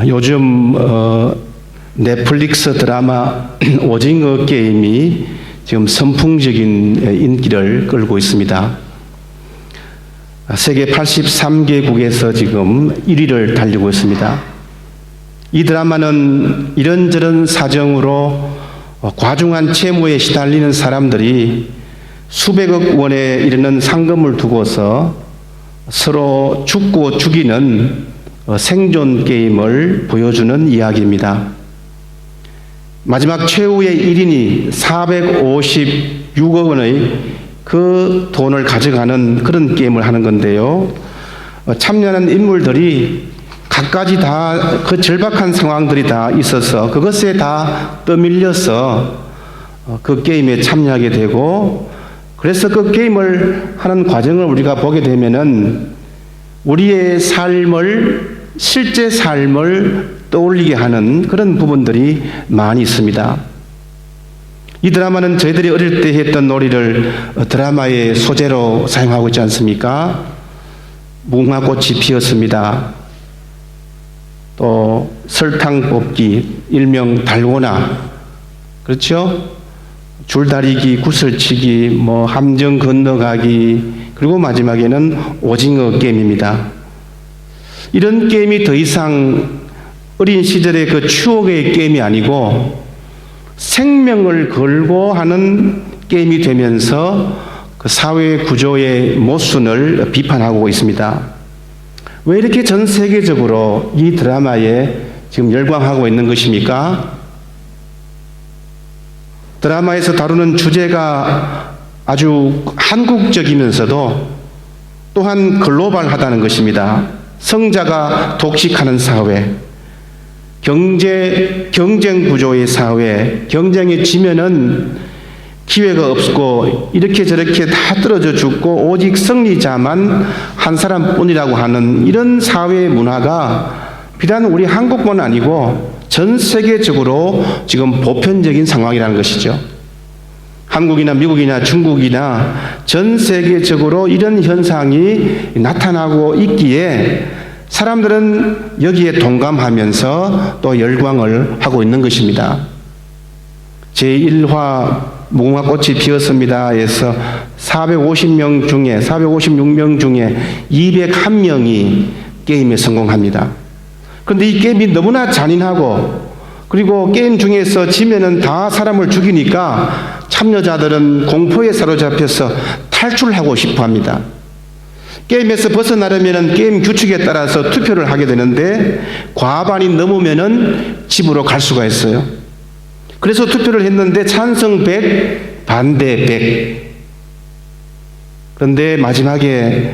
요즘 넷플릭스 드라마 오징어 게임이 지금 선풍적인 인기를 끌고 있습니다. 세계 83개국에서 지금 1위를 달리고 있습니다. 이 드라마는 이런저런 사정으로 과중한 채무에 시달리는 사람들이 수백억 원에 이르는 상금을 두고서 서로 죽고 죽이는 생존 게임을 보여주는 이야기입니다. 마지막 최후의 1인이 456억 원의 그 돈을 가져가는 그런 게임을 하는 건데요. 참여하는 인물들이 각가지 다 그 절박한 상황들이 다 있어서 그것에 다 떠밀려서 그 게임에 참여하게 되고, 그래서 그 게임을 하는 과정을 우리가 보게 되면은 우리의 삶을, 실제 삶을 떠올리게 하는 그런 부분들이 많이 있습니다. 이 드라마는 저희들이 어릴 때 했던 놀이를 드라마의 소재로 사용하고 있지 않습니까? 무궁화꽃이 피었습니다. 또 설탕 뽑기, 일명 달고나, 그렇죠? 줄다리기, 구슬치기, 함정 건너가기, 그리고 마지막에는 오징어 게임입니다. 이런 게임이 더 이상 어린 시절의 그 추억의 게임이 아니고 생명을 걸고 하는 게임이 되면서 그 사회 구조의 모순을 비판하고 있습니다. 왜 이렇게 전 세계적으로 이 드라마에 지금 열광하고 있는 것입니까? 드라마에서 다루는 주제가 아주 한국적이면서도 또한 글로벌하다는 것입니다. 성자가 독식하는 사회, 경쟁 구조의 사회, 경쟁에 지면은 기회가 없고 이렇게 저렇게 다 떨어져 죽고 오직 승리자만 한 사람뿐이라고 하는 이런 사회 문화가 비단 우리 한국뿐 아니고 전 세계적으로 지금 보편적인 상황이라는 것이죠. 한국이나 미국이나 중국이나 전 세계적으로 이런 현상이 나타나고 있기에 사람들은 여기에 동감하면서 또 열광을 하고 있는 것입니다. 제1화 무궁화꽃이 피었습니다에서 456명 중에 201명이 게임에 성공합니다. 그런데 이 게임이 너무나 잔인하고, 그리고 게임 중에서 지면은 다 사람을 죽이니까 참여자들은 공포에 사로잡혀서 탈출하고 싶어 합니다. 게임에서 벗어나려면 게임 규칙에 따라서 투표를 하게 되는데 과반이 넘으면은 집으로 갈 수가 있어요. 그래서 투표를 했는데 찬성 100, 반대 100. 그런데 마지막에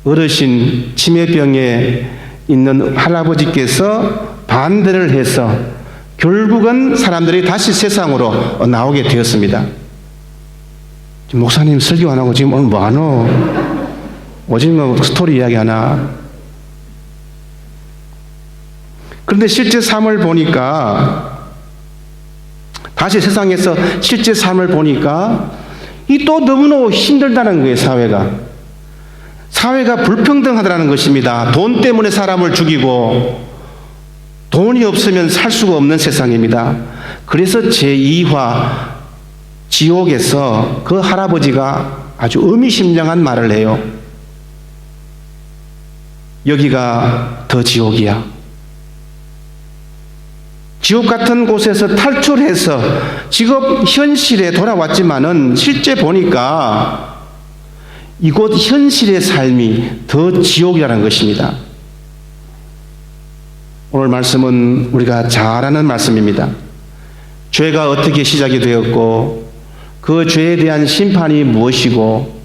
어르신 치매병에 있는 할아버지께서 반대를 해서 결국은 사람들이 다시 세상으로 나오게 되었습니다. 목사님 설교 안 하고 지금 오늘 뭐 하노? 오징어 스토리 이야기 하나? 그런데 실제 삶을 보니까, 다시 세상에서 실제 삶을 보니까 이 또 너무너무 힘들다는 거예요. 사회가 불평등하다는 것입니다. 돈 때문에 사람을 죽이고 돈이 없으면 살 수가 없는 세상입니다. 그래서 제2화 지옥에서 그 할아버지가 아주 의미심장한 말을 해요. 여기가 더 지옥이야. 지옥 같은 곳에서 탈출해서 지금 현실에 돌아왔지만은 실제 보니까 이곳 현실의 삶이 더 지옥이라는 것입니다. 오늘 말씀은 우리가 잘 아는 말씀입니다. 죄가 어떻게 시작이 되었고 그 죄에 대한 심판이 무엇이고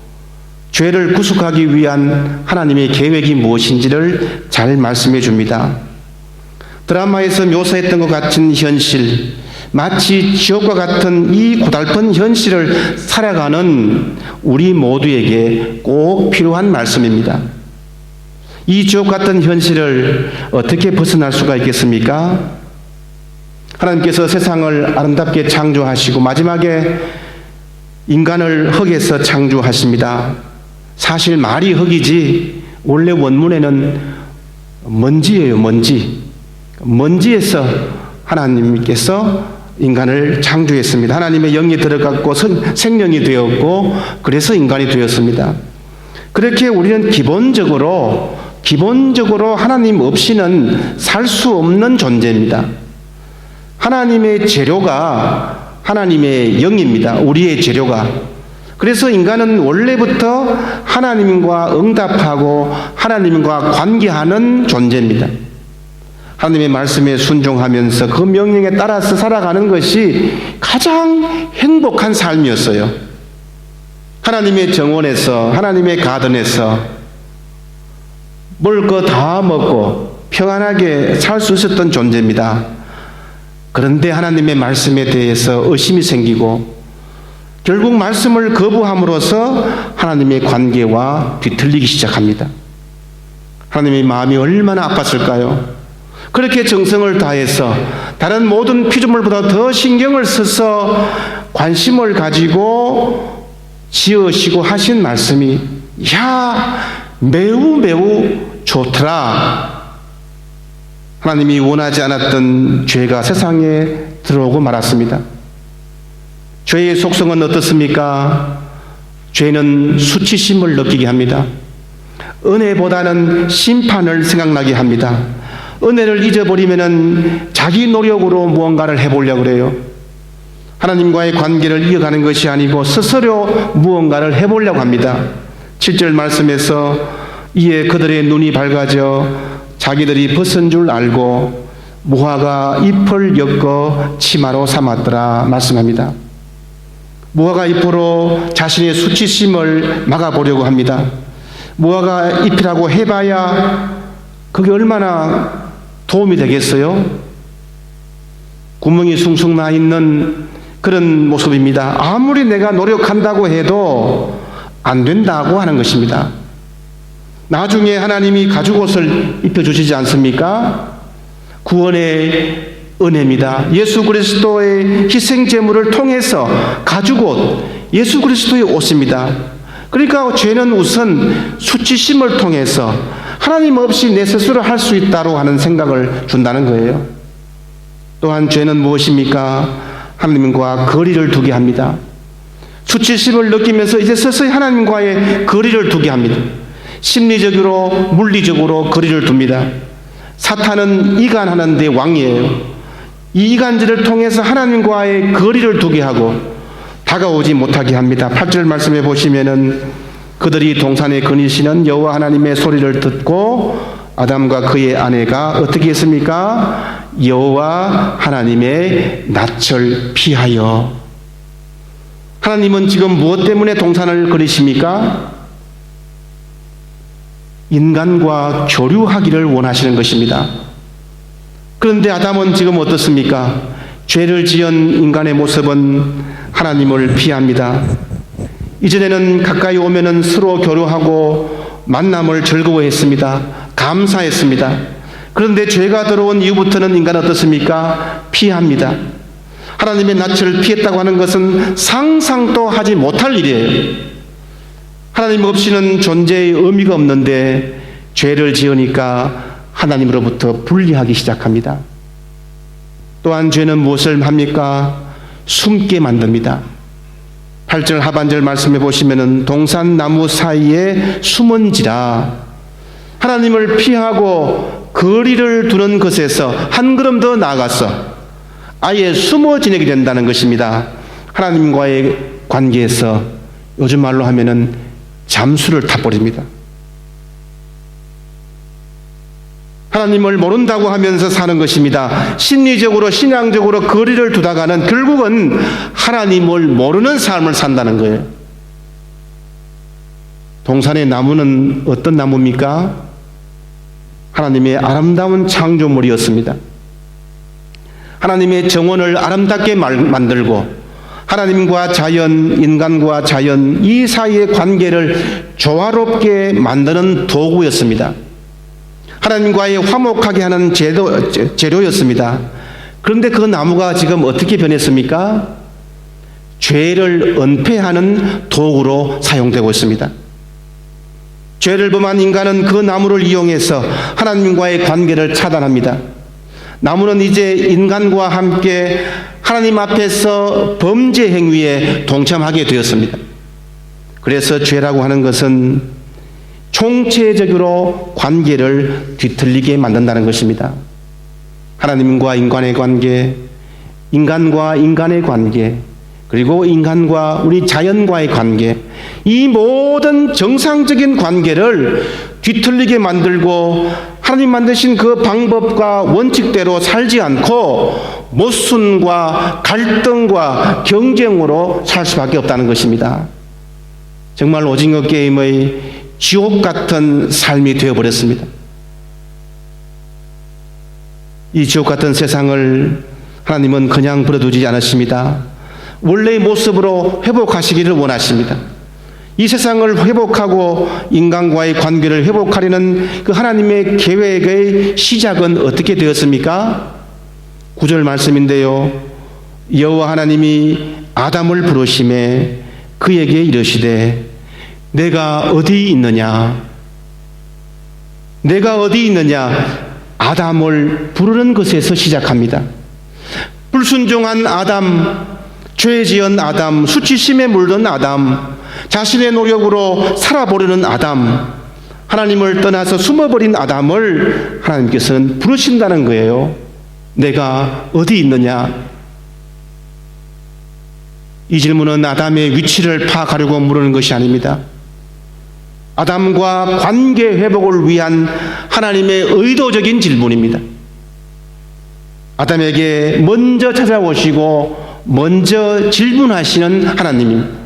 죄를 구속하기 위한 하나님의 계획이 무엇인지를 잘 말씀해 줍니다. 드라마에서 묘사했던 것 같은 현실, 마치 지옥과 같은 이 고달픈 현실을 살아가는 우리 모두에게 꼭 필요한 말씀입니다. 이 지옥 같은 현실을 어떻게 벗어날 수가 있겠습니까? 하나님께서 세상을 아름답게 창조하시고 마지막에 인간을 흙에서 창조하십니다. 사실 말이 흙이지 원래 원문에는 먼지예요, 먼지. 먼지에서 하나님께서 인간을 창조했습니다. 하나님의 영이 들어갔고 생명이 되었고 그래서 인간이 되었습니다. 그렇게 우리는 기본적으로 하나님 없이는 살 수 없는 존재입니다. 하나님의 재료가 하나님의 영입니다. 우리의 재료가. 그래서 인간은 원래부터 하나님과 응답하고 하나님과 관계하는 존재입니다. 하나님의 말씀에 순종하면서 그 명령에 따라서 살아가는 것이 가장 행복한 삶이었어요. 하나님의 정원에서, 하나님의 가든에서 먹을 거 다 먹고 평안하게 살 수 있었던 존재입니다. 그런데 하나님의 말씀에 대해서 의심이 생기고 결국 말씀을 거부함으로써 하나님의 관계와 뒤틀리기 시작합니다. 하나님의 마음이 얼마나 아팠을까요? 그렇게 정성을 다해서 다른 모든 피조물보다 더 신경을 써서 관심을 가지고 지으시고 하신 말씀이 매우 좋더라. 하나님이 원하지 않았던 죄가 세상에 들어오고 말았습니다. 죄의 속성은 어떻습니까? 죄는 수치심을 느끼게 합니다. 은혜보다는 심판을 생각나게 합니다. 은혜를 잊어버리면은 자기 노력으로 무언가를 해보려고 그래요. 하나님과의 관계를 이어가는 것이 아니고 스스로 무언가를 해보려고 합니다. 7절 말씀에서 이에 그들의 눈이 밝아져 자기들이 벗은 줄 알고 무화과 잎을 엮어 치마로 삼았더라 말씀합니다. 무화과 잎으로 자신의 수치심을 막아보려고 합니다. 무화과 잎이라고 해봐야 그게 얼마나 도움이 되겠어요? 구멍이 숭숭 나 있는 그런 모습입니다. 아무리 내가 노력한다고 해도 안 된다고 하는 것입니다. 나중에 하나님이 가죽옷을 입혀주시지 않습니까? 구원의 은혜입니다. 예수 그리스도의 희생제물을 통해서 가죽옷, 예수 그리스도의 옷입니다. 그러니까 죄는 우선 수치심을 통해서 하나님 없이 내 스스로 할 수 있다고 하는 생각을 준다는 거예요. 또한 죄는 무엇입니까? 하나님과 거리를 두게 합니다. 수치심을 느끼면서 이제 서서히 하나님과의 거리를 두게 합니다. 심리적으로, 물리적으로 거리를 둡니다. 사탄은 이간하는 데 왕이에요. 이 이간질을 통해서 하나님과의 거리를 두게 하고 다가오지 못하게 합니다. 8절 말씀해 보시면은 그들이 동산에 거니시는 여호와 하나님의 소리를 듣고 아담과 그의 아내가 어떻게 했습니까? 여호와 하나님의 낯을 피하여. 하나님은 지금 무엇 때문에 동산을 거니십니까? 인간과 교류하기를 원하시는 것입니다. 그런데 아담은 지금 어떻습니까? 죄를 지은 인간의 모습은 하나님을 피합니다. 이전에는 가까이 오면은 서로 교류하고 만남을 즐거워했습니다. 감사했습니다. 그런데 죄가 들어온 이후부터는 인간은 어떻습니까? 피합니다. 하나님의 낯을 피했다고 하는 것은 상상도 하지 못할 일이에요. 하나님 없이는 존재의 의미가 없는데 죄를 지으니까 하나님으로부터 분리하기 시작합니다. 또한 죄는 무엇을 합니까? 숨게 만듭니다. 8절 하반절 말씀해 보시면은 동산 나무 사이에 숨은지라. 하나님을 피하고 거리를 두는 것에서 한 걸음 더 나아가서 아예 숨어 지내게 된다는 것입니다. 하나님과의 관계에서 요즘 말로 하면은 잠수를 타버립니다. 하나님을 모른다고 하면서 사는 것입니다. 심리적으로 신앙적으로 거리를 두다가는 결국은 하나님을 모르는 삶을 산다는 거예요. 동산의 나무는 어떤 나무입니까? 하나님의 아름다운 창조물이었습니다. 하나님의 정원을 아름답게 만들고 하나님과 자연, 인간과 자연 이 사이의 관계를 조화롭게 만드는 도구였습니다. 하나님과의 화목하게 하는 재료였습니다. 그런데 그 나무가 지금 어떻게 변했습니까? 죄를 은폐하는 도구로 사용되고 있습니다. 죄를 범한 인간은 그 나무를 이용해서 하나님과의 관계를 차단합니다. 나무는 이제 인간과 함께 하나님 앞에서 범죄 행위에 동참하게 되었습니다. 그래서 죄라고 하는 것은 총체적으로 관계를 뒤틀리게 만든다는 것입니다. 하나님과 인간의 관계, 인간과 인간의 관계, 그리고 인간과 우리 자연과의 관계, 이 모든 정상적인 관계를 뒤틀리게 만들고 하나님 만드신 그 방법과 원칙대로 살지 않고 모순과 갈등과 경쟁으로 살 수밖에 없다는 것입니다. 정말 오징어 게임의 지옥 같은 삶이 되어버렸습니다. 이 지옥 같은 세상을 하나님은 그냥 버려두지 않으십니다. 원래의 모습으로 회복하시기를 원하십니다. 이 세상을 회복하고 인간과의 관계를 회복하려는 그 하나님의 계획의 시작은 어떻게 되었습니까? 9절 말씀인데요. 여호와 하나님이 아담을 부르시매 그에게 이르시되 내가 어디 있느냐? 내가 어디 있느냐? 아담을 부르는 것에서 시작합니다. 불순종한 아담, 죄 지은 아담, 수치심에 물든 아담, 자신의 노력으로 살아보려는 아담, 하나님을 떠나서 숨어버린 아담을 하나님께서는 부르신다는 거예요. 내가 어디 있느냐? 이 질문은 아담의 위치를 파악하려고 물으는 것이 아닙니다. 아담과 관계 회복을 위한 하나님의 의도적인 질문입니다. 아담에게 먼저 찾아오시고 먼저 질문하시는 하나님입니다.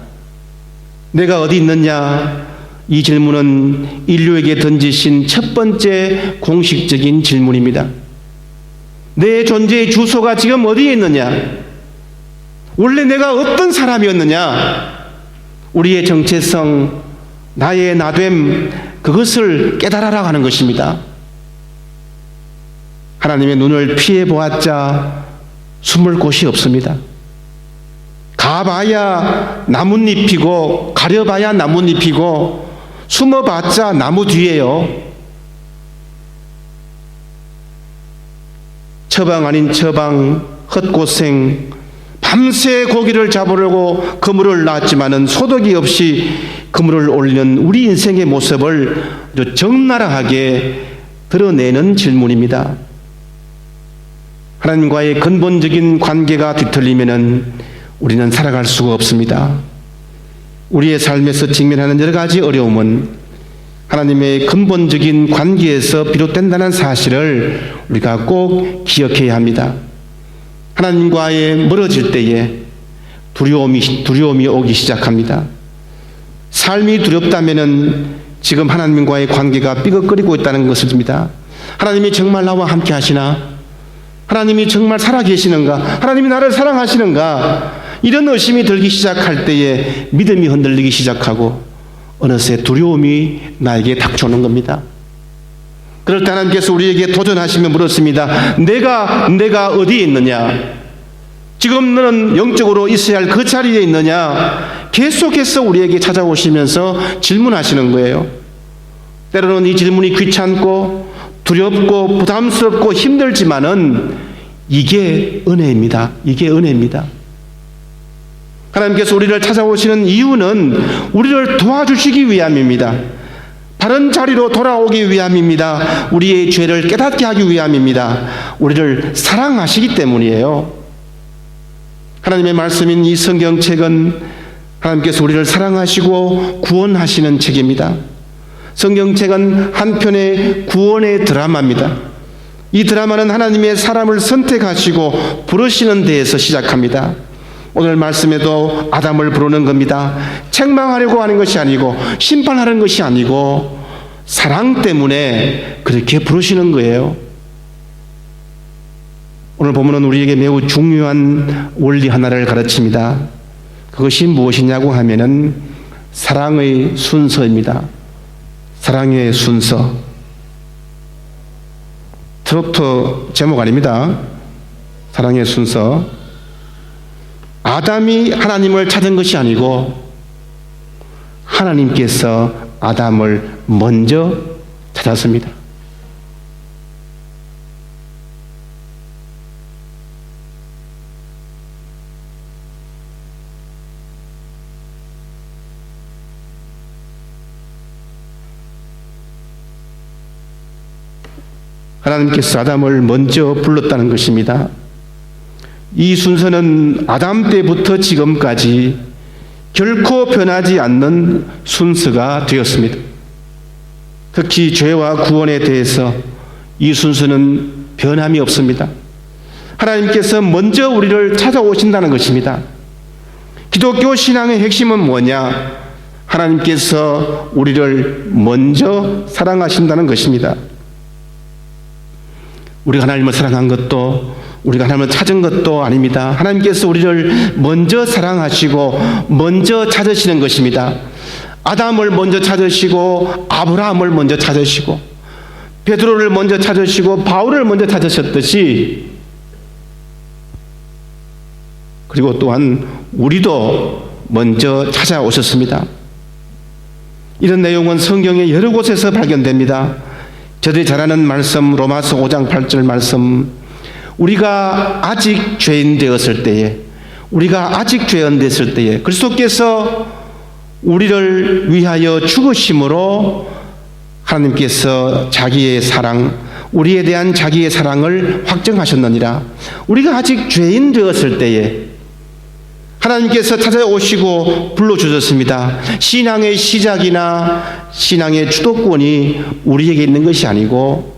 내가 어디 있느냐? 이 질문은 인류에게 던지신 첫 번째 공식적인 질문입니다. 내 존재의 주소가 지금 어디에 있느냐? 원래 내가 어떤 사람이었느냐? 우리의 정체성, 나의 나됨, 그것을 깨달아라 하는 것입니다. 하나님의 눈을 피해 보았자 숨을 곳이 없습니다. 가봐야 나뭇잎이고 가려봐야 나뭇잎이고 숨어봤자 나무 뒤에요. 처방 아닌 처방, 헛고생, 밤새 고기를 잡으려고 그물을 놨지만은 소득이 없이 그물을 올리는 우리 인생의 모습을 아주 적나라하게 드러내는 질문입니다. 하나님과의 근본적인 관계가 뒤틀리면은 우리는 살아갈 수가 없습니다. 우리의 삶에서 직면하는 여러 가지 어려움은 하나님의 근본적인 관계에서 비롯된다는 사실을 우리가 꼭 기억해야 합니다. 하나님과의 멀어질 때에 두려움이 오기 시작합니다. 삶이 두렵다면은 지금 하나님과의 관계가 삐걱거리고 있다는 것입니다. 하나님이 정말 나와 함께 하시나? 하나님이 정말 살아계시는가? 하나님이 나를 사랑하시는가? 이런 의심이 들기 시작할 때에 믿음이 흔들리기 시작하고 어느새 두려움이 나에게 닥쳐오는 겁니다. 그럴 때 하나님께서 우리에게 도전하시며 물었습니다. 내가 어디에 있느냐? 지금 너는 영적으로 있어야 할 그 자리에 있느냐? 계속해서 우리에게 찾아오시면서 질문하시는 거예요. 때로는 이 질문이 귀찮고 두렵고 부담스럽고 힘들지만은 이게 은혜입니다. 이게 은혜입니다. 하나님께서 우리를 찾아오시는 이유는 우리를 도와주시기 위함입니다. 바른 자리로 돌아오기 위함입니다. 우리의 죄를 깨닫게 하기 위함입니다. 우리를 사랑하시기 때문이에요. 하나님의 말씀인 이 성경책은 하나님께서 우리를 사랑하시고 구원하시는 책입니다. 성경책은 한편의 구원의 드라마입니다. 이 드라마는 하나님의 사람을 선택하시고 부르시는 데에서 시작합니다. 오늘 말씀에도 아담을 부르는 겁니다. 책망하려고 하는 것이 아니고 심판하는 것이 아니고 사랑 때문에 그렇게 부르시는 거예요. 오늘 본문은 우리에게 매우 중요한 원리 하나를 가르칩니다. 그것이 무엇이냐고 하면은 사랑의 순서입니다. 사랑의 순서. 트로트 제목 아닙니다. 사랑의 순서. 아담이 하나님을 찾은 것이 아니고 하나님께서 아담을 먼저 찾았습니다. 하나님께서 아담을 먼저 불렀다는 것입니다. 이 순서는 아담 때부터 지금까지 결코 변하지 않는 순서가 되었습니다. 특히 죄와 구원에 대해서 이 순서는 변함이 없습니다. 하나님께서 먼저 우리를 찾아오신다는 것입니다. 기독교 신앙의 핵심은 뭐냐? 하나님께서 우리를 먼저 사랑하신다는 것입니다. 우리가 하나님을 사랑한 것도, 우리가 하나님을 찾은 것도 아닙니다. 하나님께서 우리를 먼저 사랑하시고 먼저 찾으시는 것입니다. 아담을 먼저 찾으시고 아브라함을 먼저 찾으시고 베드로를 먼저 찾으시고 바울을 먼저 찾으셨듯이, 그리고 또한 우리도 먼저 찾아오셨습니다. 이런 내용은 성경의 여러 곳에서 발견됩니다. 저들이 잘 아는 말씀, 로마서 5장 8절 말씀, 우리가 아직 죄인 되었을 때에, 우리가 아직 죄인 됐을 때에 그리스도께서 우리를 위하여 죽으심으로 하나님께서 자기의 사랑, 우리에 대한 자기의 사랑을 확정하셨느니라. 우리가 아직 죄인 되었을 때에 하나님께서 찾아오시고 불러주셨습니다. 신앙의 시작이나 신앙의 주도권이 우리에게 있는 것이 아니고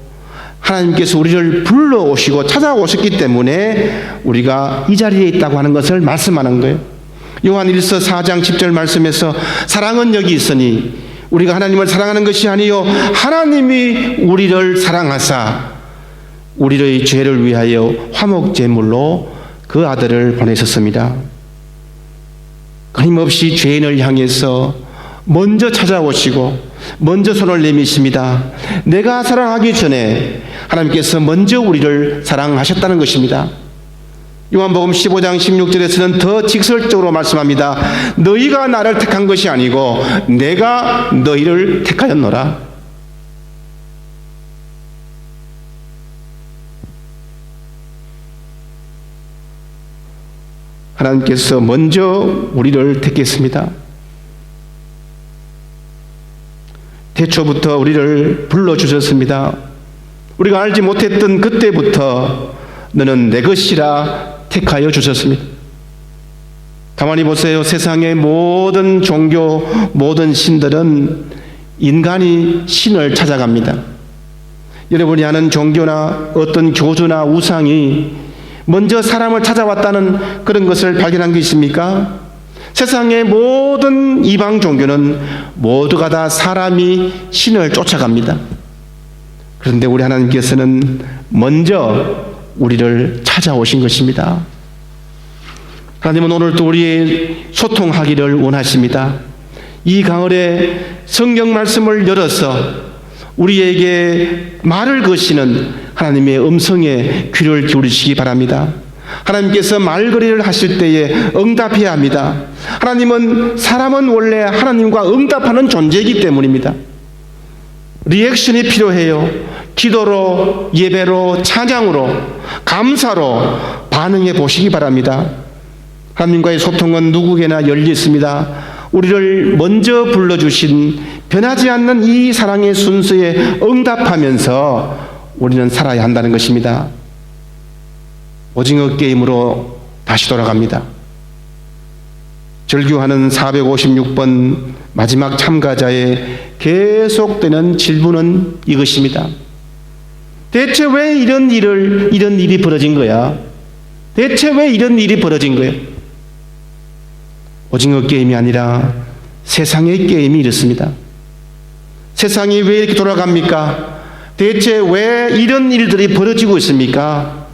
하나님께서 우리를 불러오시고 찾아오셨기 때문에 우리가 이 자리에 있다고 하는 것을 말씀하는 거예요. 요한 1서 4장 10절 말씀에서 사랑은 여기 있으니 우리가 하나님을 사랑하는 것이 아니요 하나님이 우리를 사랑하사 우리의 죄를 위하여 화목제물로 그 아들을 보내셨습니다. 끊임없이 죄인을 향해서 먼저 찾아오시고 먼저 손을 내미십니다. 내가 사랑하기 전에 하나님께서 먼저 우리를 사랑하셨다는 것입니다. 요한복음 15장 16절에서는 더 직설적으로 말씀합니다. 너희가 나를 택한 것이 아니고 내가 너희를 택하였노라. 하나님께서 먼저 우리를 택했습니다. 태초부터 우리를 불러주셨습니다. 우리가 알지 못했던 그때부터 너는 내 것이라 택하여 주셨습니다. 가만히 보세요. 세상의 모든 종교, 모든 신들은 인간이 신을 찾아갑니다. 여러분이 아는 종교나 어떤 교주나 우상이 먼저 사람을 찾아왔다는 그런 것을 발견한 게 있습니까? 세상의 모든 이방 종교는 모두가 다 사람이 신을 쫓아갑니다. 그런데 우리 하나님께서는 먼저 우리를 찾아오신 것입니다. 하나님은 오늘도 우리의 소통하기를 원하십니다. 이 가을에 성경 말씀을 열어서 우리에게 말을 거시는 하나님의 음성에 귀를 기울이시기 바랍니다. 하나님께서 말거리를 하실 때에 응답해야 합니다. 사람은 원래 하나님과 응답하는 존재이기 때문입니다. 리액션이 필요해요. 기도로, 예배로, 찬양으로, 감사로 반응해 보시기 바랍니다. 하나님과의 소통은 누구에게나 열려 있습니다. 우리를 먼저 불러주신 변하지 않는 이 사랑의 순서에 응답하면서 우리는 살아야 한다는 것입니다. 오징어 게임으로 다시 돌아갑니다. 절규하는 456번 마지막 참가자의 계속되는 질문은 이것입니다. 대체 왜 이런 일이 벌어진 거야? 대체 왜 이런 일이 벌어진 거야? 오징어 게임이 아니라 세상의 게임이 이렇습니다. 세상이 왜 이렇게 돌아갑니까? 대체 왜 이런 일들이 벌어지고 있습니까?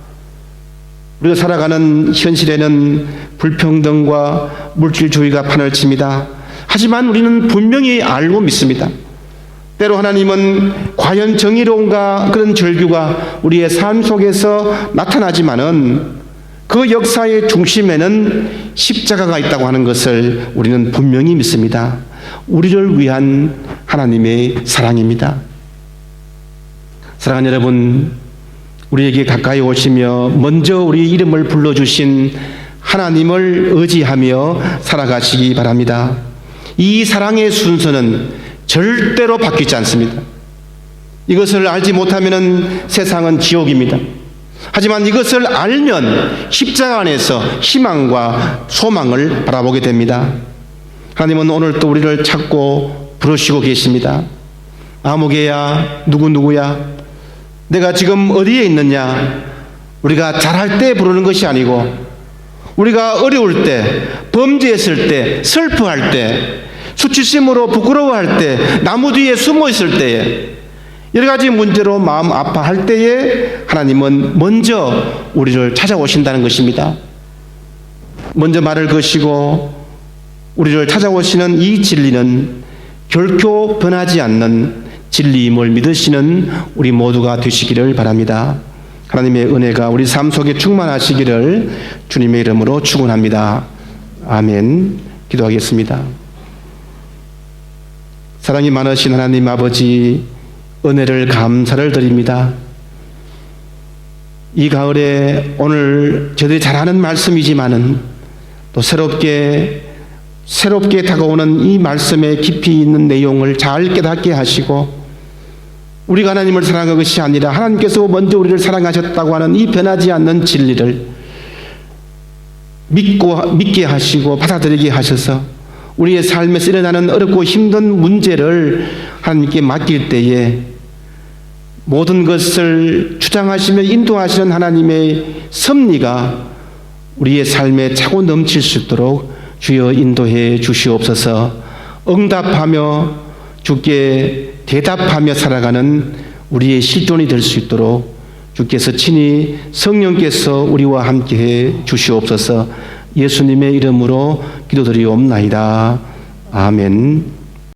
우리가 살아가는 현실에는 불평등과 물질주의가 판을 칩니다. 하지만 우리는 분명히 알고 믿습니다. 때로 하나님은 과연 정의로운가 그런 절규가 우리의 삶 속에서 나타나지만은 그 역사의 중심에는 십자가가 있다고 하는 것을 우리는 분명히 믿습니다. 우리를 위한 하나님의 사랑입니다. 사랑하는 여러분, 우리에게 가까이 오시며 먼저 우리 이름을 불러주신 하나님을 의지하며 살아가시기 바랍니다. 이 사랑의 순서는 절대로 바뀌지 않습니다. 이것을 알지 못하면 세상은 지옥입니다. 하지만 이것을 알면 십자가 안에서 희망과 소망을 바라보게 됩니다. 하나님은 오늘 또 우리를 찾고 부르시고 계십니다. 아무개야, 누구누구야, 내가 지금 어디에 있느냐? 우리가 잘할 때 부르는 것이 아니고 우리가 어려울 때, 범죄했을 때, 슬퍼할 때, 수치심으로 부끄러워할 때, 나무 뒤에 숨어 있을 때에, 여러 가지 문제로 마음 아파할 때에 하나님은 먼저 우리를 찾아오신다는 것입니다. 먼저 말을 거시고 우리를 찾아오시는 이 진리는 결코 변하지 않는 진리임을 믿으시는 우리 모두가 되시기를 바랍니다. 하나님의 은혜가 우리 삶 속에 충만하시기를 주님의 이름으로 축원합니다. 아멘. 기도하겠습니다. 사랑이 많으신 하나님 아버지, 은혜를 감사를 드립니다. 이 가을에 오늘 저희들이 잘 아는 말씀이지만은 또 새롭게 다가오는 이 말씀에 깊이 있는 내용을 잘 깨닫게 하시고, 우리가 하나님을 사랑한 것이 아니라 하나님께서 먼저 우리를 사랑하셨다고 하는 이 변하지 않는 진리를 믿게 하시고 받아들이게 하셔서 우리의 삶에서 일어나는 어렵고 힘든 문제를 하나님께 맡길 때에 모든 것을 주장하시며 인도하시는 하나님의 섭리가 우리의 삶에 차고 넘칠 수 있도록 주여 인도해 주시옵소서. 응답하며 주께 대답하며 살아가는 우리의 실존이 될 수 있도록 주께서 친히 성령께서 우리와 함께해 주시옵소서. 예수님의 이름으로 기도드리옵나이다. 아멘.